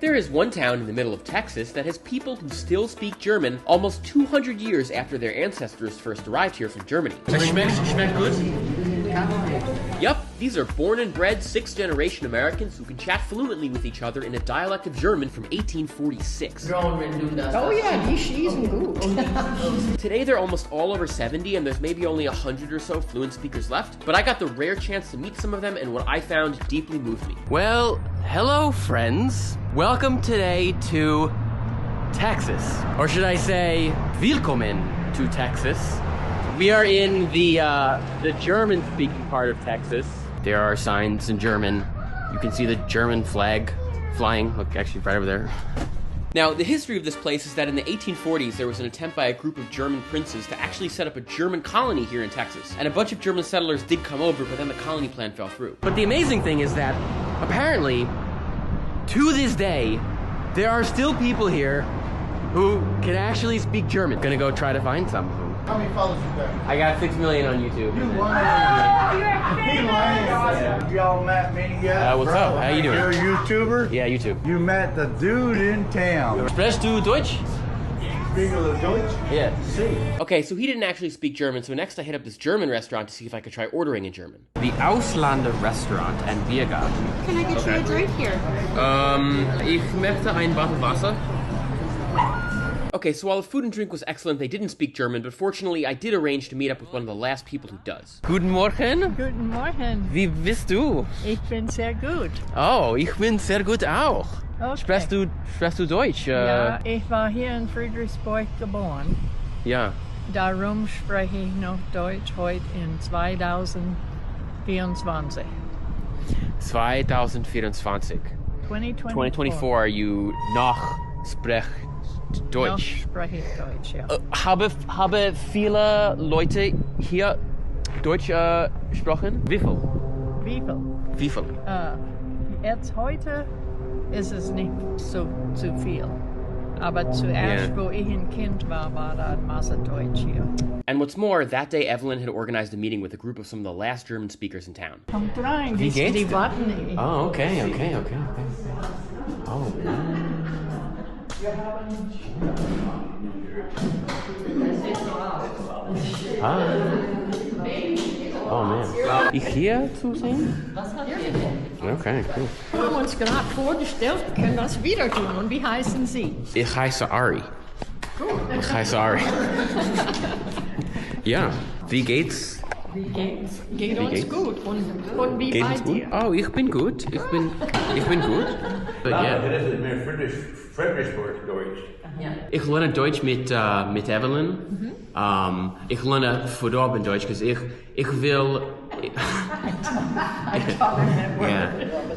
There is one town in the middle of Texas that has people who still speak German almost 200 years after their ancestors first arrived here from Germany. Schmeckt gut. Yup, these are born and bred sixth-generation Americans who can chat fluently with each other in a dialect of German from 1846. Oh yeah, die schießen gut. Today they're almost all over 70 and there's maybe only 100 or so fluent speakers left, but I got the rare chance to meet some of them and what I found deeply moved me. Well, hello friends. Welcome today to Texas. Or should I say, willkommen to Texas. We are in the German-speaking part of Texas. There are signs in German. You can see the German flag flying. Look, actually right over there. Now, the history of this place is that in the 1840s, there was an attempt by a group of German princes to actually set up a German colony here in Texas. And a bunch of German settlers did come over, but then the colony plan fell through. But the amazing thing is that, apparently, to this day, there are still people here who can actually speak German. Gonna go try to find some of them. How many followers you got? I got 6 million on YouTube. You lying. He lying. Y'all met me yet? What's up? How you doing? You're a YouTuber? Yeah, YouTube. You met the dude in town. Sprichst du Deutsch? Speak a little Deutsch? Yeah. See. Okay, so he didn't actually speak German, so next I hit up this German restaurant to see if I could try ordering in German. The Auslander Restaurant and Biergarten. Can I get you a drink here? Ich möchte ein Bottle Wasser. Okay, so while the food and drink was excellent, they didn't speak German, but fortunately I did arrange to meet up with one of the last people who does. Guten Morgen. Guten Morgen. Wie bist du? Ich bin sehr gut. Oh, ich bin sehr gut auch. Okay. Sprichst du Deutsch? Ja, ich war hier in Friedrichsburg geboren. Ja. Darum spreche ich noch Deutsch heute in 2024. 2024. 2024, you noch sprecht Deutsch. Noch spreche ich Deutsch, ja. Habe viele Leute hier Deutsch gesprochen? Wie viel? Wie viel? Wie viel? Jetzt heute ist es nicht so zu viel. Aber zuerst, wo ich ein Kind war da eine Masse Deutsch hier. And what's more, that day Evelyn had organized a meeting with a group of some of the last German speakers in town. Kommt rein, Wie geht's die dir? warten nicht. Oh, okay. Oh, Oh man. Ich hier zu sehen? Was hat ihr denn? Okay, cool. Wir haben uns gerade vorgestellt, wir können das wieder tun. Und wie heißen Sie? Ich heiße Ari. Ich heiße Ari. Ja, wie geht's? Geht uns gut. Und wie bei dir? Oh, ich bin gut. Ich bin gut. But yeah. Das ist mehr Friedrichsburg Deutsch. Ich lerne Deutsch mit Evelyn. Ich lerne verdorben Deutsch, because ich will...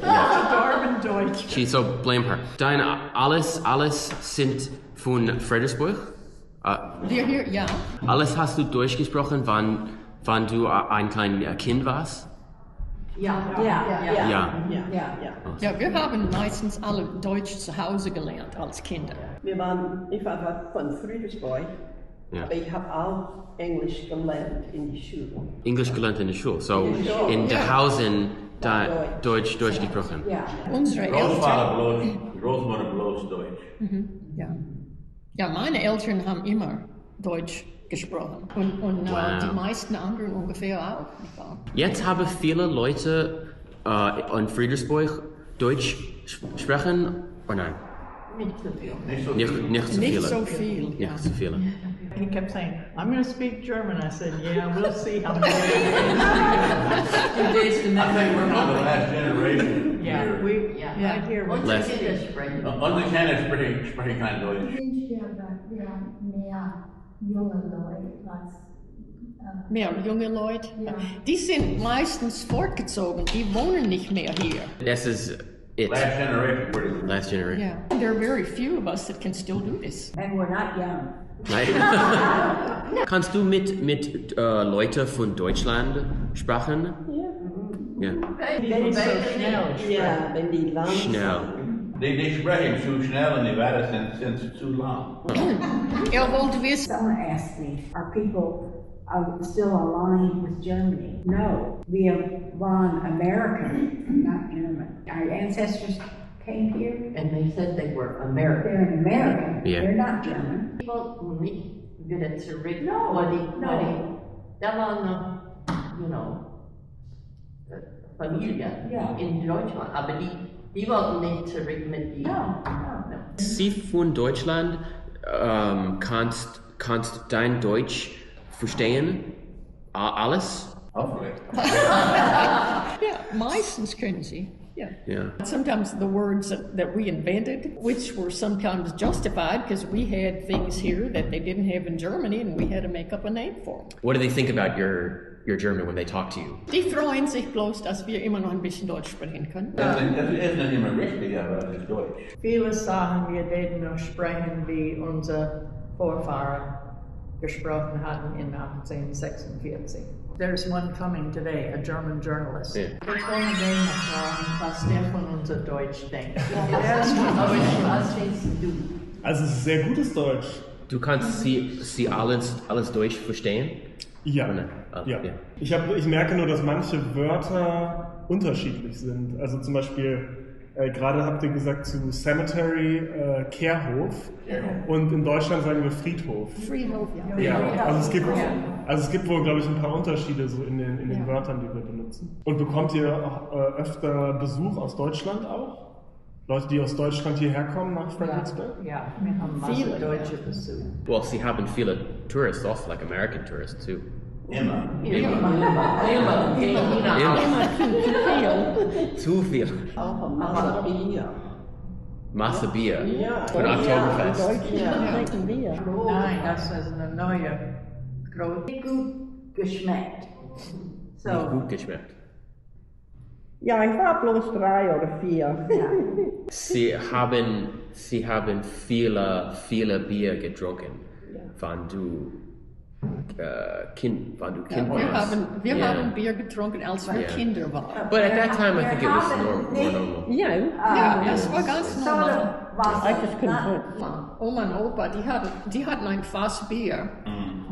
Verdorben Deutsch. So blame her. Dein alles sind von Friedrichsburg? Wir hier, ja. Alles hast du Deutsch gesprochen, wann du ein kleines Kind warst? Ja. Ja, wir haben meistens alle Deutsch zu Hause gelernt als Kinder. Ich war von Friedrichsburg, Ja. aber ich habe auch Englisch gelernt in die Schule. Englisch gelernt in der Schule. So in der Hausen Deutsch gesprochen. Ja. Unsere Eltern. Großmutter bloß Deutsch. Ja, meine Eltern haben immer Deutsch gesprochen. Und die meisten anderen ungefähr auch. Nicht wahr? Jetzt haben viele Leute in Friedrichsburg Deutsch sprechen, oder nein? Nicht so viel. Nicht so viele. Nicht so viel. Nicht so viele. He kept saying, I'm going to speak German. I said, yeah, we'll see how many. I think we're not the last generation. Yeah, right here. Less. Unsere Kinder sprechen kein Deutsch. Mehr junge Leute. Die sind meistens fortgezogen. Die wohnen nicht mehr hier. This is it. Last generation, pretty much. Last generation. Yeah, there are very few of us that can still do this. And we're not young. Right? Kannst du mit Leuten von Deutschland sprechen? Ja. Wenn so schnell. Ja, wenn die langsam. Schnell. Die sprechen zu schnell und die werden sind zu lang. Wollte wissen. Someone asked me, are people still aligned with Germany? No, we are one American, not German. Our ancestors came here. And they said they were American. They're American. Yeah. They're not German. People niet willen terug. No, no. Dat waren nog, you know, Familie Ja. in Deutschland. Aber die wollten nicht zurück mit die. No. Sie von Deutschland kannst dein Deutsch verstehen? Alles? Hopefully. Yeah, meistens können sie. Yeah. Yeah. Sometimes the words that we invented, which were sometimes justified because we had things here that they didn't have in Germany and we had to make up a name for them. What do they think about your German when they talk to you? Die freuen sich bloß, dass wir immer noch ein bisschen Deutsch sprechen können. Das ist nicht immer richtig, aber das ist Deutsch. Viele Sachen wir werden noch sprechen, wie unsere Vorfahren gesprochen hatten in 1846. There's one coming today, a German journalist. Yeah. Ich wollte den noch fragen, was der von unser Deutsch denkt. Also es ist sehr gutes Deutsch. Du kannst sie alles Deutsch verstehen? Ja. Oder? Ah, Ja. ja. Ich merke nur, dass manche Wörter unterschiedlich sind. Also zum Beispiel, gerade habt ihr gesagt zu Cemetery, Kehrhof. Und in Deutschland sagen wir Friedhof. Friedhof, ja. Ja, also es gibt wohl, glaube ich, ein paar Unterschiede so in den Wörtern, die wir benutzen. Und bekommt ihr auch öfter Besuch aus Deutschland auch? Leute, die aus Deutschland hierher kommen nach Fredericksburg? Ja, wir haben viele Deutsche Besuch. Well, sie haben viele Tourists, also like American tourists too. Immer. Zu viel. Auch Bier. Masse Bier. Ja. Für ein Oktoberfest. Trinken Bier. Nein, das ist eine neue große. Gut geschmeckt. Nicht So, gut geschmeckt. Ja, ich war bloß 3 oder 4. Sie haben viele Bier getrunken, wann du Kind warst. Wir haben Bier getrunken, als wir Kinder waren. But at that time, I think it was more normal. Ja, Ja, das war ganz normal. Wasser. Oma und Opa, die hatten ein Fass Bier.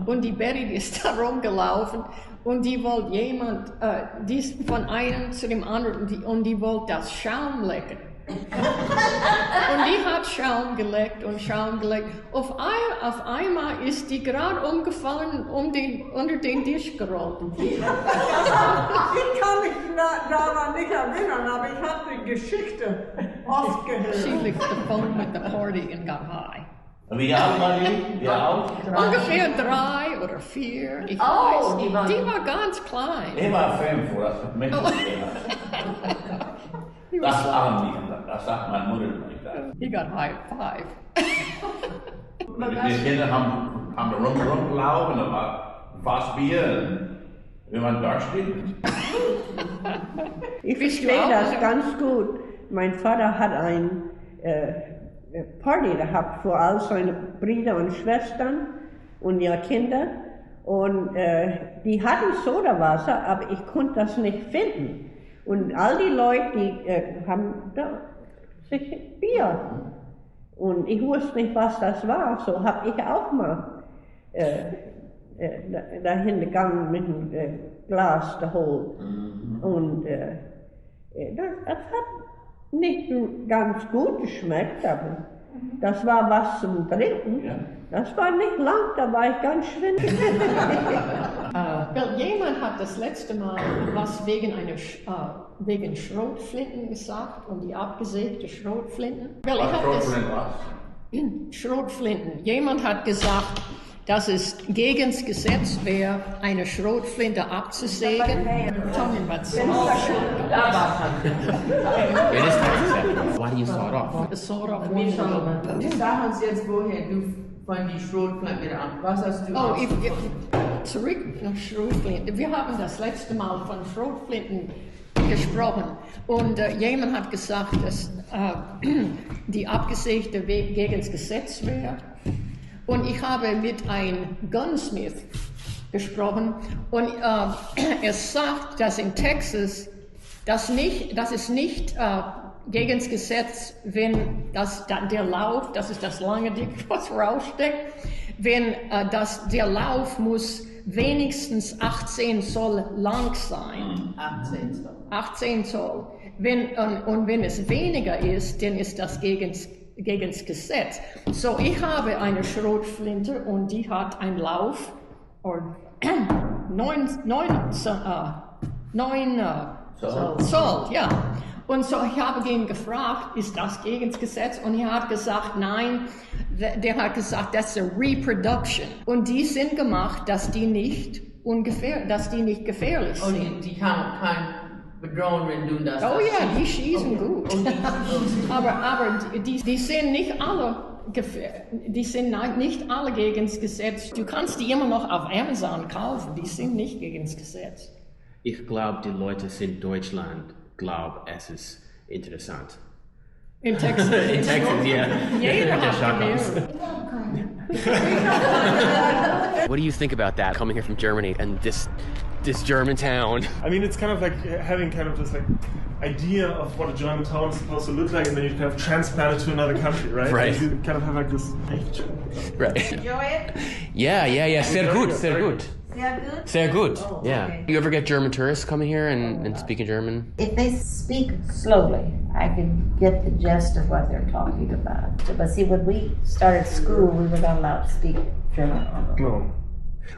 Und die Betty, die ist da rumgelaufen und die wollte die ist von einem zu dem anderen und die wollte das Schaum lecken. Und die hat Schaum geleckt. Auf einmal ist die gerade umgefallen unter den Tisch gerollt. Ich kann mich daran nicht erinnern, aber ich habe die Geschichte oft gehört. She licked the phone at the party and got high. Wie alt war die? Wie alt? Ungefähr 3 oder 4. Ich weiß. Die war ganz klein. Ich war 5, wo das Menschen Das sagt meine Mutter nicht. He got high at 5. Die Kinder haben rumgelaufen, da war fast Bier und wir waren durstig. Ich verstehe das ganz gut. Mein Vater hat ein Party gehabt für all seine Brüder und Schwestern und ihre Kinder. Und die hatten Sodawasser, aber ich konnte das nicht finden. Und all die Leute, die haben da sich Bier. Und ich wusste nicht, was das war. So habe ich auch mal dahin gegangen mit einem Glas zu holen. Und das hat nicht ganz gut geschmeckt, aber das war was zum Trinken. Ja. Das war nicht lang, da war ich ganz schwindelig. Jemand hat das letzte Mal was wegen Schrotflinten gesagt und die abgesägte Schrotflinten. Schrotflinten. Jemand hat gesagt, dass es gegen das Gesetz wäre, eine Schrotflinte abzusägen. Why do you saw it off? Sag uns jetzt, woher du von die Schrotflinte an. Was hast du zurück nach Schrotflinten. Wir haben das letzte Mal von Schrotflinten gesprochen und jemand hat gesagt, dass die abgesägte gegen das Gesetz wäre. Und ich habe mit einem Gunsmith gesprochen und er sagt, dass in Texas das ist nicht gegen das Gesetz, wenn der Lauf, das ist das lange Ding, was raussteckt, wenn der Lauf muss wenigstens 18 Zoll lang sein. 18 Zoll. 18 Zoll. wenn es weniger ist, dann ist das gegens Gesetz. So, ich habe eine Schrotflinte und die hat einen Lauf, 9 Zoll, ja. Und so, ich habe ihn gefragt, ist das gegen das Gesetz? Und er hat gesagt, nein, der hat gesagt, das ist eine Reproduction. Und die sind gemacht, dass die nicht gefährlich sind. Und die kann bedrohen, wenn du das Oh ja, die schießen gut. aber die sind nicht alle nicht alle gegen das Gesetz. Du kannst die immer noch auf Amazon kaufen, die sind nicht gegen das Gesetz. Ich glaube, die Leute in Deutschland glauben, es ist interessant. In Texas? In Texas, yeah. Jeder hat What do you think about that, coming here from Germany and this German town? I mean, it's kind of like having kind of this like idea of what a German town is supposed to look like, and then you kind of transplant it to another country, right? Right. And you kind of have like this. Right. Enjoy it? Yeah. Sehr gut. Yeah, good? Sehr gut. Oh, Yeah. okay. You ever get German tourists coming here and speaking German? If they speak slowly, I can get the gist of what they're talking about. But see, when we started school, we were not allowed to speak German. No.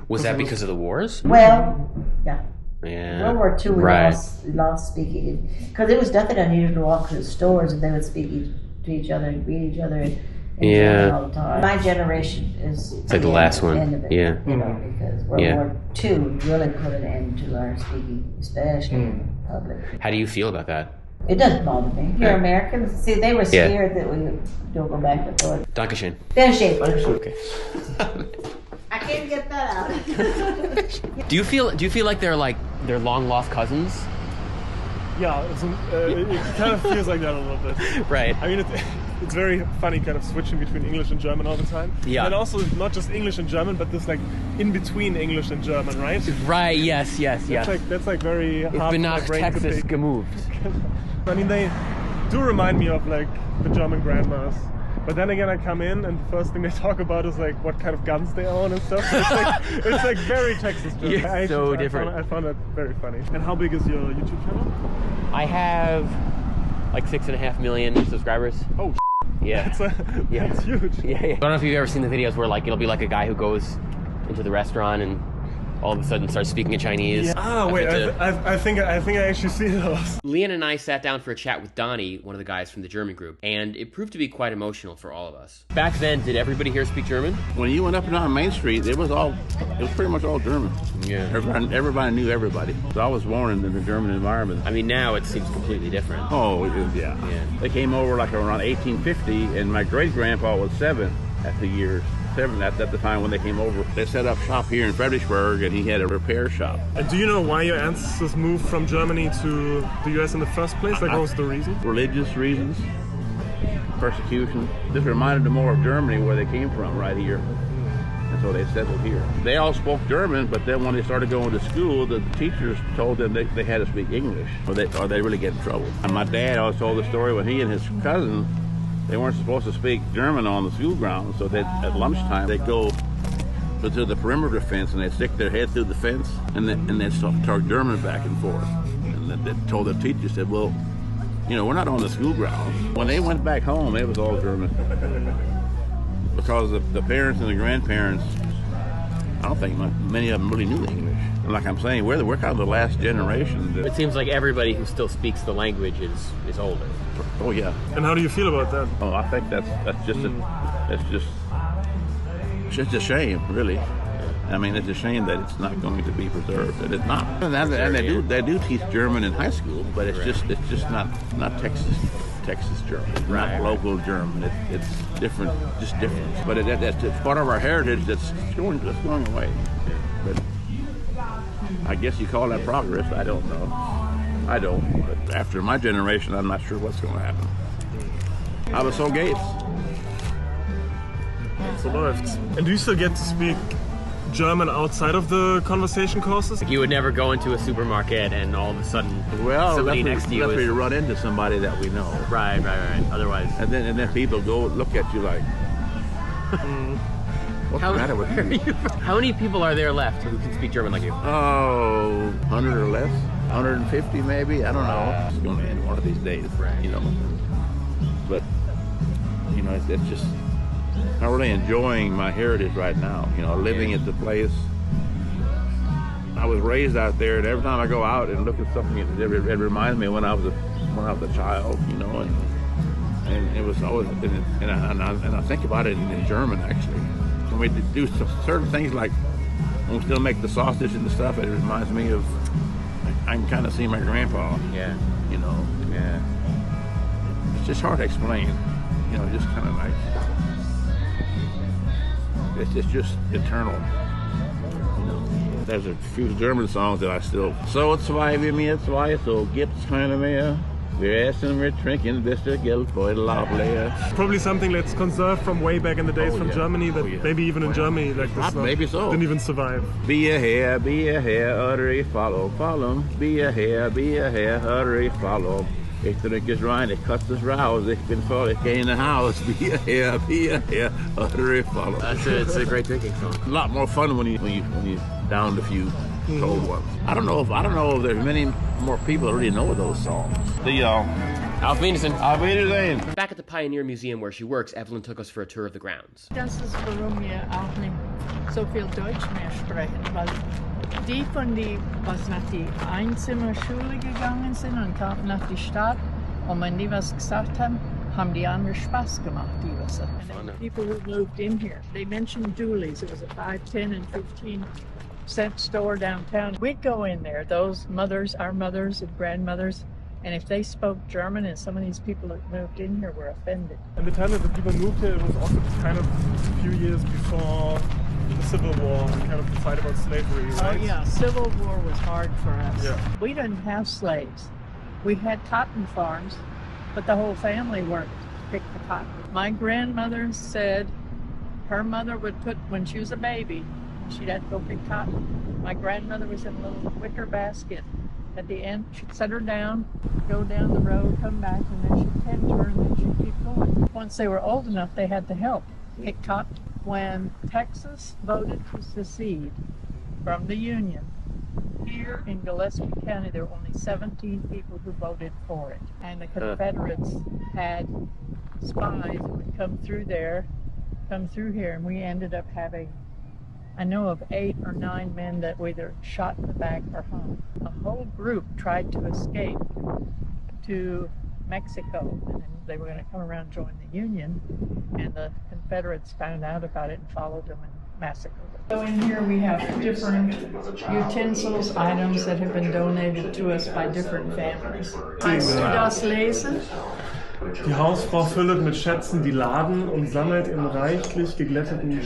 Was that because of the wars? Well, yeah. Yeah. World War II, we Right. lost speaking. Because it was nothing unusual to walk through the stores and they would speak to each other and greet each other and Yeah. all the time. My generation is It's like the last one. end of it, Yeah. You know, because World Yeah. War II really put an end to our speaking, especially in public. How do you feel about that? It doesn't bother me. You're Yeah. Americans. See, they were Yeah. scared that we don't go back and forth. Dankeschön. Finish. Okay. I can't get that out. Do you feel like they're long lost cousins? Yeah, it kind of feels like that a little bit. Right. I mean, it's very funny kind of switching between English and German all the time. Yeah. And also not just English and German, but this like in between English and German, right? Right. Yes. That's like very Ich hard bin for my nach brain to Texas take. gemoved. I mean, they do remind me of like the German grandmas. But then again, I come in and the first thing they talk about is like what kind of guns they own and stuff. So it's like very Texas German. Yeah, so different. I found that very funny. And how big is your YouTube channel? I have like 6.5 million subscribers. Oh, Yeah. That's huge. Yeah. I don't know if you've ever seen the videos where like it'll be like a guy who goes into the restaurant and all of a sudden starts speaking in Chinese. Yeah. Ah, wait, I think I actually see those. Leanne and I sat down for a chat with Donnie, one of the guys from the German group, and it proved to be quite emotional for all of us. Back then, did everybody here speak German? When you went up and down Main Street, it was pretty much all German. Yeah. Everybody knew everybody. So I was born in the German environment. I mean, now it seems completely different. Oh, yeah. They came over like around 1850, and my great-grandpa was 7 at the time when they came over. They set up shop here in Fredericksburg, and he had a repair shop. And do you know why your ancestors moved from Germany to the U.S. in the first place? Like, what was the reason? Religious reasons, persecution. This reminded them more of Germany, where they came from, right here. And so they settled here. They all spoke German, but then when they started going to school, the teachers told them they had to speak English, or they really get in trouble. And my dad always told the story when he and his cousin, they weren't supposed to speak German on the school grounds, so at lunchtime they'd go to the perimeter fence and they'd stick their head through the fence and they'd talk German back and forth. And then they told the teacher, said, well, you know, we're not on the school grounds. When they went back home, it was all German. Because the parents and the grandparents, I don't think many of them really knew English. And like I'm saying, we're kind of the last generation. It seems like everybody who still speaks the language is older. Oh yeah. And how do you feel about that? Oh, I think that's just a shame, really. I mean, it's a shame that it's not going to be preserved. That it's not. And they do teach German in high school, but it's just not Texas German, not local German. It's different, just different. But it's part of our heritage that's going away. But I guess you call that progress. I don't know. I don't. But after my generation, I'm not sure what's going to happen. Aber so geht's. So läuft's. And do you still get to speak German outside of the conversation courses? Like you would never go into a supermarket and all of a sudden somebody next to you unless we run into somebody that we know. Right. Otherwise, and then people go look at you like, what's the matter with you? How many people are there left who can speak German like you? Oh, 100 or less. 150 maybe. I don't know. It's going to end one of these days, you know. But you know, it's just I'm really enjoying my heritage right now. You know, living at the place. I was raised out there, and every time I go out and look at something, it reminds me of when I was a child. You know, and it was always and I think about it in German actually. When we do certain things like when we still make the sausage and the stuff, it reminds me of I can kind of see my grandpa. Yeah. You know. Yeah. It's just hard to explain. You know, just kind of like it's just eternal. You know, there's a few German songs that I still. So zwei wie mir zwei, so gibt's keine mehr. Wir essen, wir trinken, bis der Geldbeutel aufleer. Probably something that's conserved from way back in the days from Germany that maybe even in Germany like this maybe so. Didn't even survive. Be a hair, uttery, follow. Be a hair, uttery, follow. Ich trinke es rein, ich kotze es raus, ich bin voll, ich gehe in the house. Be a hair, uttery, follow. It's a great drinking song. A lot more fun when you downed a few cold ones. I don't know if there's many more people that really know those songs. Auf Wiedersehen. Auf Wiedersehen. Back at the Pioneer Museum where she works, Evelyn took us for a tour of the grounds. Das ist, warum wir auch nicht so viel Deutsch mehr sprechen, weil die von die, was nach die Einzimmerschule gegangen sind und kamen nach die Stadt, und wenn die was gesagt haben die anderen Spaß gemacht, die was. And the people who moved in here, they mentioned Dooley's. It was a 5, 10, and 15-cent store downtown. We'd go in there, those mothers, our mothers and grandmothers, and if they spoke German, and some of these people that moved in here were offended. And the time that the people moved here, it was also kind of a few years before the Civil War and kind of the fight about slavery, right? Oh yeah, Civil War was hard for us. Yeah. We didn't have slaves. We had cotton farms, but the whole family worked to pick the cotton. My grandmother said her mother would put, when she was a baby, she'd have to go pick cotton. My grandmother was in a little wicker basket. At the end, she'd set her down, go down the road, come back, and then she'd tend to her, and then she'd keep going. Once they were old enough, they had to help pick cotton. When Texas voted to secede from the Union, here in Gillespie County, there were only 17 people who voted for it. And the Confederates had spies who would come through here, and we ended up having, I know of 8 or 9 men that were either shot in the back or hung. A whole group tried to escape to Mexico, and then they were going to come around and join the Union, and the Confederates found out about it and followed them and massacred them. So in here we have different utensils, items that have been donated to us by different families. Kannst du das lesen? Die Hausfrau füllt mit Schätzen die Laden und sammelt in reichlich geglätteten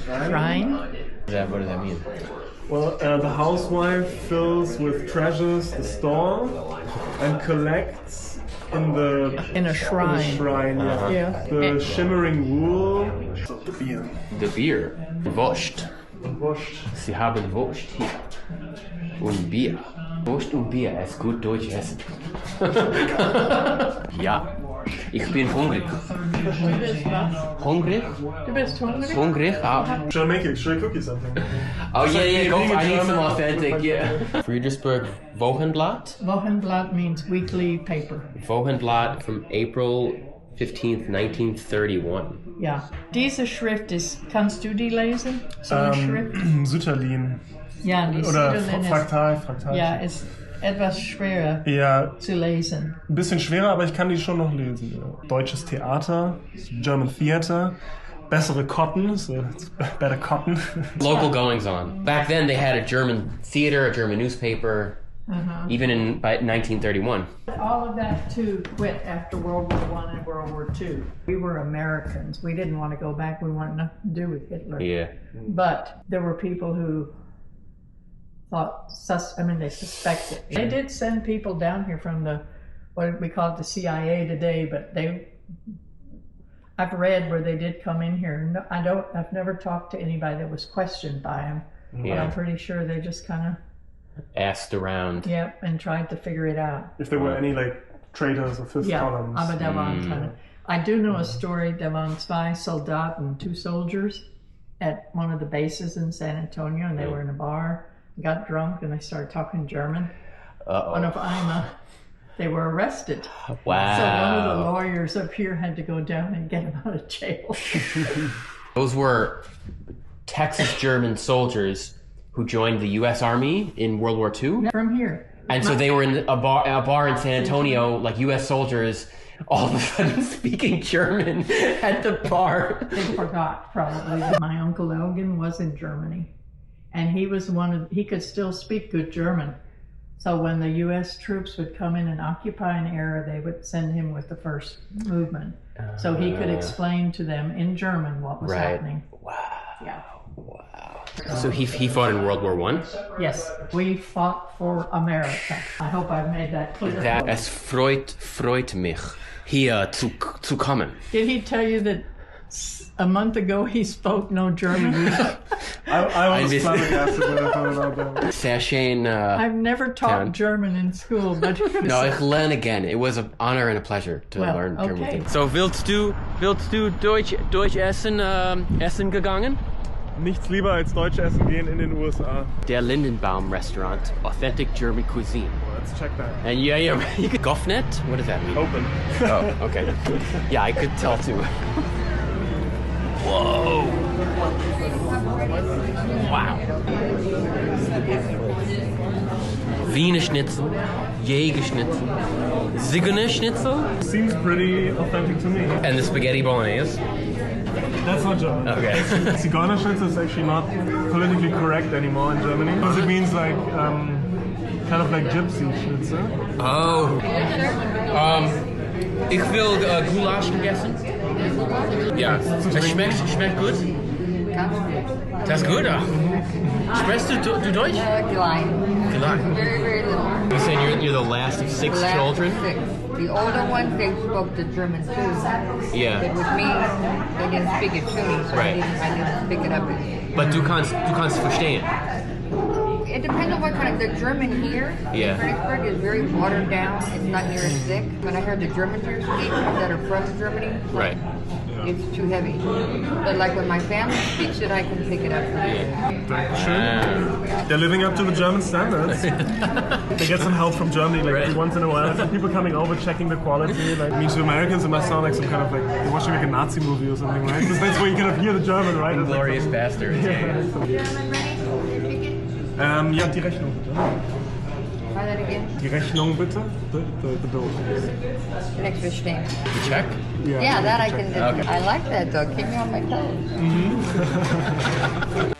Schrein. What does that mean? Well, the housewife fills with treasures the store and collects in a shrine. Yeah. The shimmering wool. The beer. The beer. Wurst. Sie haben Wurst hier. Und Bier. Wurst und Bier ist gut Deutsch essen. Ja. Ich bin hungrig. Du bist was? Hungrig? Du bist hungrig? Hungrig? Should I cook you something? Oh yeah, go. I need some authentic, yeah. Friedrichsburg Wochenblatt? Wochenblatt means weekly paper. Wochenblatt from April 15th, 1931. Ja. Diese Schrift ist, kannst du die lesen? So eine Schrift? Sütterlin. Ja, die Oder Sütterlin Fraktal. Ja, ist etwas schwerer zu lesen. Ein bisschen schwerer, aber ich kann die schon noch lesen. Ja. Deutsches Theater, German Theater, bessere Cotton, so better cotton. Local goings on. Back then they had a German theater, a German newspaper, even by 1931. All of that too quit after World War I and World War II. We were Americans. We didn't want to go back. We wanted nothing to do with Hitler. Yeah. But there were people who thought, they suspected. They did send people down here from what we call it the CIA today, but I've read where they did come in here. No, I've never talked to anybody that was questioned by them, but I'm pretty sure they just kind of asked around. Yep, and tried to figure it out. If there were any traitors or fifth columns. Aber da waren I do know a story, there waren 2 Soldaten and 2 soldiers at one of the bases in San Antonio, and they were in a bar, got drunk, and they started talking German. One of einmal, they were arrested. Wow. So one of the lawyers up here had to go down and get him out of jail. Those were Texas German soldiers who joined the U.S. Army in World War II. From here. And so they were in a bar in San Antonio, like U.S. soldiers, all of a sudden speaking German at the bar. They forgot, probably, that my Uncle Elgin was in Germany. And he was he could still speak good German. So when the U.S. troops would come in and occupy an area, they would send him with the first movement. So he could explain to them in German what was happening. Wow. Yeah. Wow. So he fought in World War I? Yes, we fought for America. I hope I've made that clear. Es freut mich, hier zu kommen. Did he tell you that a month ago he spoke no German? I was flabbergasted when I found out that. Sehr schön. I've never taught German in school, but... No, ich lerne again. It was an honor and a pleasure to learn German. Okay. So, willst du Deutsch essen gegangen? Nichts lieber als Deutsch essen gehen in den USA. Der Lindenbaum Restaurant, authentic German cuisine. Well, let's check that. And you could Goffnet? What does that mean? Open. Oh, okay. Yeah, I could tell too. Whoa. Wow. Wiener Schnitzel, Jäger Schnitzel, Zigeuner Schnitzel. Seems pretty authentic to me. And the spaghetti bolognese. That's not German. Okay. Zigeuner Schnitzel is actually not politically correct anymore in Germany. Because it means like, kind of like gypsy Schnitzel. Oh. Ich will Gulasch gegessen. Ja, es schmeckt gut. Das ist gut, ja. Sprichst du Deutsch? Klein. Klein. Very, very little. You said you're the last of six children? Six. The older ones, they spoke the German too. Yeah. But with me, they didn't speak it to me, so Right. I didn't pick it up. But du kannst verstehen. It depends on what kind of, the German here in Königsberg is very watered down. It's not near as thick. When I heard the Germans here speak that are from Germany, Right. it's too heavy. But like when my family speaks it, I can pick it up. They're living up to the German standards. They get some help from Germany, like once in a while. Some people coming over, checking the quality. Like, I mean, to Americans, it must sound like some kind of like you're watching like a Nazi movie or something, right? Because that's where you kind of hear the German, right? Glorious Bastards. Ja, die Rechnung bitte. Try that again. Die Rechnung bitte. The bill. Next fish tank. The check? Yeah, that I can do. Okay. I like that though. Keep me on my toes.